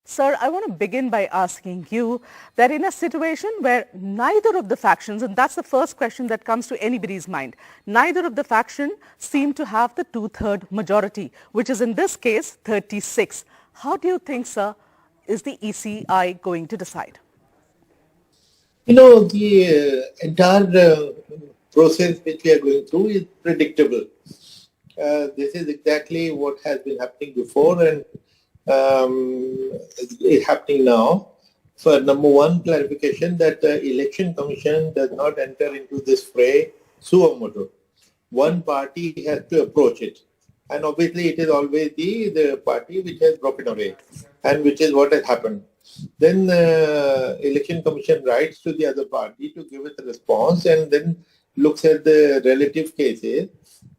Sir, I want to begin by asking you that in a situation where neither of the factions, and that's the first question that comes to anybody's mind, neither of the faction seem to have the two-third majority, which is in this case 36. How do you think, sir, is the ECI going to decide? The entire process which we are going through is predictable. This is exactly what has been happening before and is happening now. So, number one, clarification that the Election Commission does not enter into this fray suo motu. One party has to approach it. And obviously, it is always the party which has broken away, and which is what has happened. Then Election Commission writes to the other party to give it a response and then looks at the relative cases.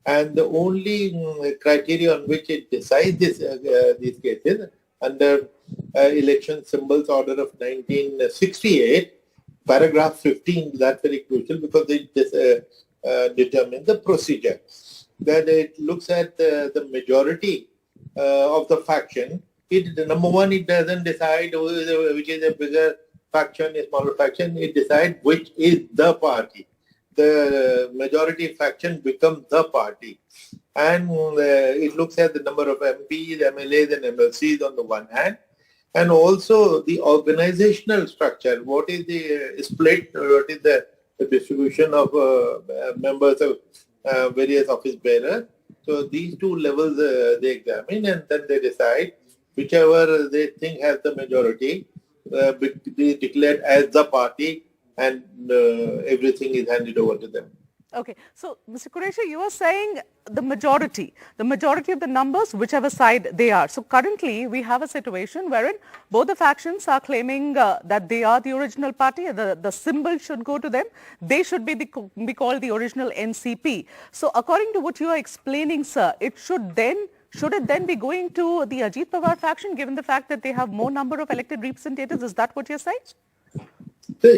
And the only criteria on which it decides these cases under Election Symbols Order of 1968, paragraph 15, that's very crucial because it determines the procedure. That it looks at the majority of the faction. Number one, it doesn't decide which is a bigger faction, a smaller faction. It decides which is the party. The majority faction becomes the party. And it looks at the number of MPs, MLAs and MLCs on the one hand, and also the organizational structure. What is the split, what is the distribution of members of various office bearers. So these two levels they examine and then they decide whichever they think has the majority be declared as the party and everything is handed over to them. Okay, so Mr. Quraishi, you are saying the majority of the numbers, whichever side they are. So currently we have a situation wherein both the factions are claiming that they are the original party, the symbol should go to them, they should be called the original NCP. So according to what you are explaining, sir, should it then be going to the Ajit Pawar faction given the fact that they have more number of elected representatives? Is that what you're saying?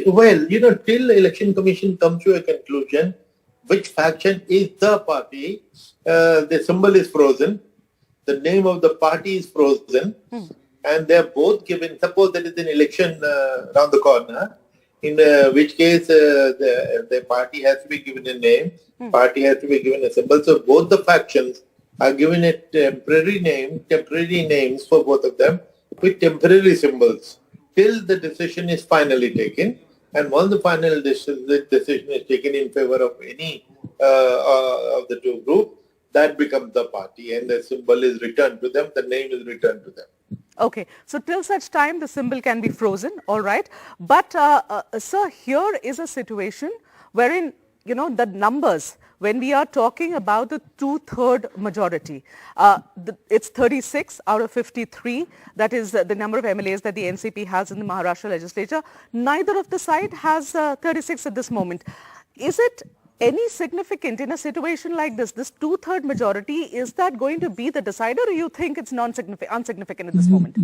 Well, till the Election Commission comes to a conclusion, which faction is the party, the symbol is frozen, the name of the party is frozen, and they are both given, suppose there is an election around the corner, in which case the party has to be given a name, party has to be given a symbol, so both the factions are given a temporary names for both of them with temporary symbols till the decision is finally taken. And once the final decision is taken in favor of any of the two groups, that becomes the party and the symbol is returned to them, the name is returned to them. Okay, so till such time the symbol can be frozen, all right. But sir, here is a situation wherein, the numbers, when we are talking about the two-third majority, it's 36 out of 53. That is the number of MLAs that the NCP has in the Maharashtra legislature. Neither of the side has 36 at this moment. Is it any significant in a situation like this two-third majority, is that going to be the decider, or you think it's insignificant at this moment?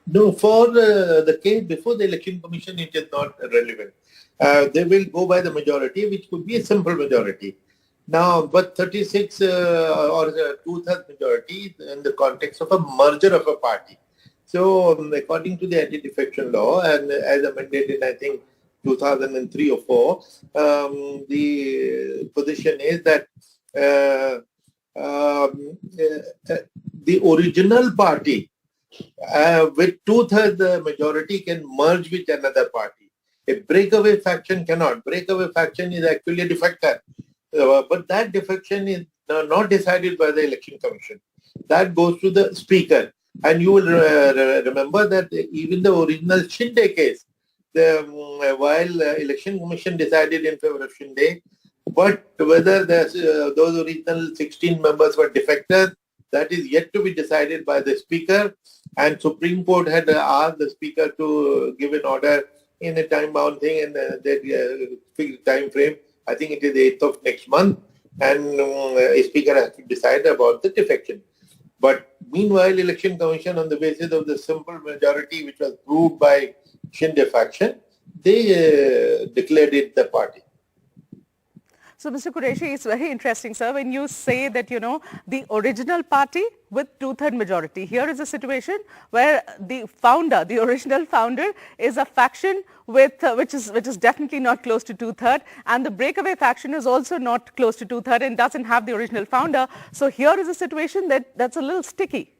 No, for the case before the Election Commission, it is not relevant. They will go by the majority, which could be a simple majority. Now, but 36 or two-thirds majority in the context of a merger of a party. So, according to the anti-defection law, and as amended in, I think, 2003 or 4, the position is that the original party with two-thirds majority can merge with another party. A breakaway faction cannot. Breakaway faction is actually a defector. But that defection is not decided by the Election Commission. That goes to the Speaker. And you will remember that even the original Shinde case, while Election Commission decided in favor of Shinde, but whether those original 16 members were defectors, that is yet to be decided by the Speaker. And Supreme Court had asked the Speaker to give an order in a time-bound thing and that fixed time frame. I think it is 8th of next month, and a speaker has to decide about the defection. But meanwhile, Election Commission, on the basis of the simple majority which was proved by Shinde faction, they declared it the party. So, Mr. Quraishi, it's very interesting, sir, when you say that, the original party with two-third majority. Here is a situation where the founder, the original founder, is a faction with which is definitely not close to two-third, and the breakaway faction is also not close to two-third and doesn't have the original founder. So here is a situation that's a little sticky.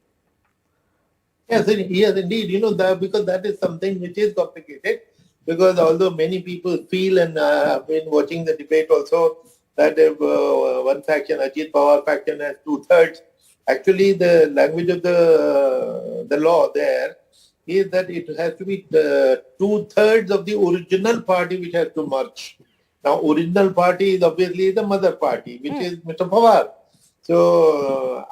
Yes, yes, indeed. Because that is something which is complicated. Because although many people feel, and I've been watching the debate also, that if one faction, Ajit Pawar faction, has two-thirds, actually the language of the law there is that it has to be two-thirds of the original party which has to merge. Now, original party is obviously the mother party, which is Mr. Pawar. So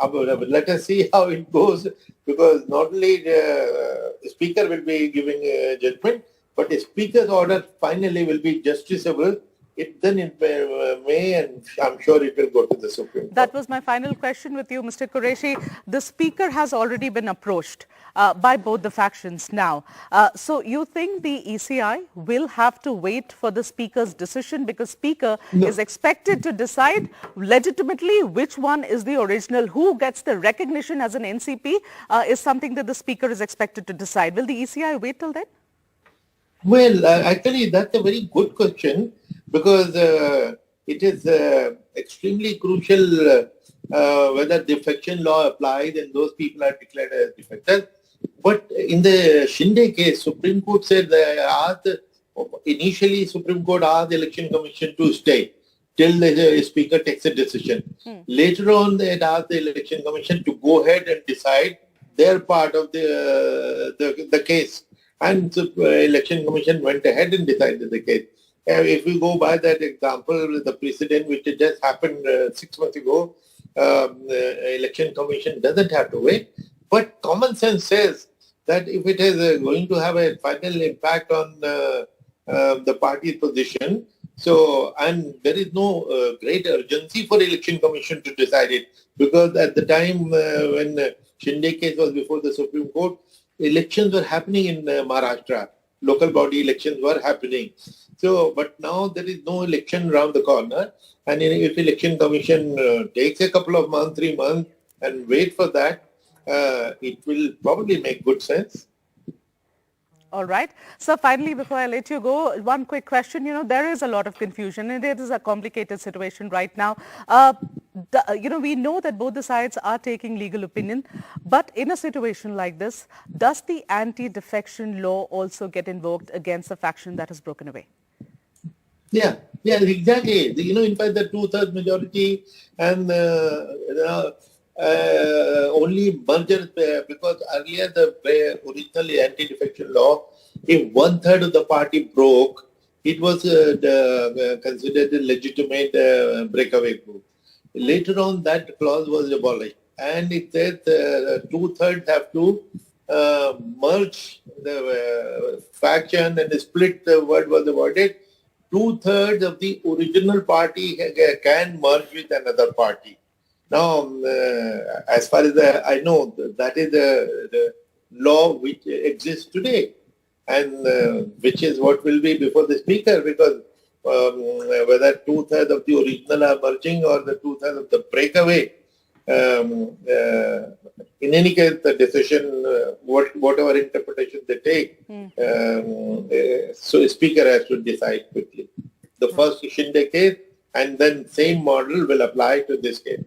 let us see how it goes, because not only the speaker will be giving a judgment, but the speaker's order finally will be justiciable. It may, and I'm sure it will go to the Supreme Court. That was my final question with you, Mr. Quraishi. The speaker has already been approached by both the factions now. So you think the ECI will have to wait for the speaker's decision, because speaker is expected to decide legitimately which one is the original, who gets the recognition as an NCP is something that the speaker is expected to decide. Will the ECI wait till then? Well, actually, that's a very good question, because it is extremely crucial whether defection law applies and those people are declared as defectors. But in the Shinde case, Supreme Court said initially Supreme Court asked the Election Commission to stay till the speaker takes a decision. Later on, they had asked the Election Commission to go ahead and decide their part of the case. And the Election Commission went ahead and decided the case. If we go by that example, the precedent which just happened 6 months ago, Election Commission doesn't have to wait. But common sense says that if it is going to have a final impact on the party's position, and there is no great urgency for Election Commission to decide it, because at the time when Shinde case was before the Supreme Court, elections were happening in Maharashtra. Local body elections were happening. But now there is no election around the corner. And if Election Commission takes a couple of months, 3 months, and wait for that, it will probably make good sense. All right. So finally, before I let you go, one quick question. There is a lot of confusion and it is a complicated situation right now. We know that both the sides are taking legal opinion, but in a situation like this, does the anti-defection law also get invoked against a faction that has broken away? Yeah, exactly. In fact, the two-thirds majority and only mergers, because earlier the original anti-defection law, if 1/3 of the party broke, it was considered a legitimate breakaway group. Later on, that clause was abolished, and it says 2/3 have to merge the faction, and split the word was avoided. 2/3 of the original party can merge with another party. Now, as far as I know, that is the law which exists today, and which is what will be before the speaker, because whether 2/3 of the original are merging or the 2/3 of the breakaway, in any case, the decision, whatever interpretation they take, so the speaker has to decide quickly. The first Shinde case, and then same model will apply to this case.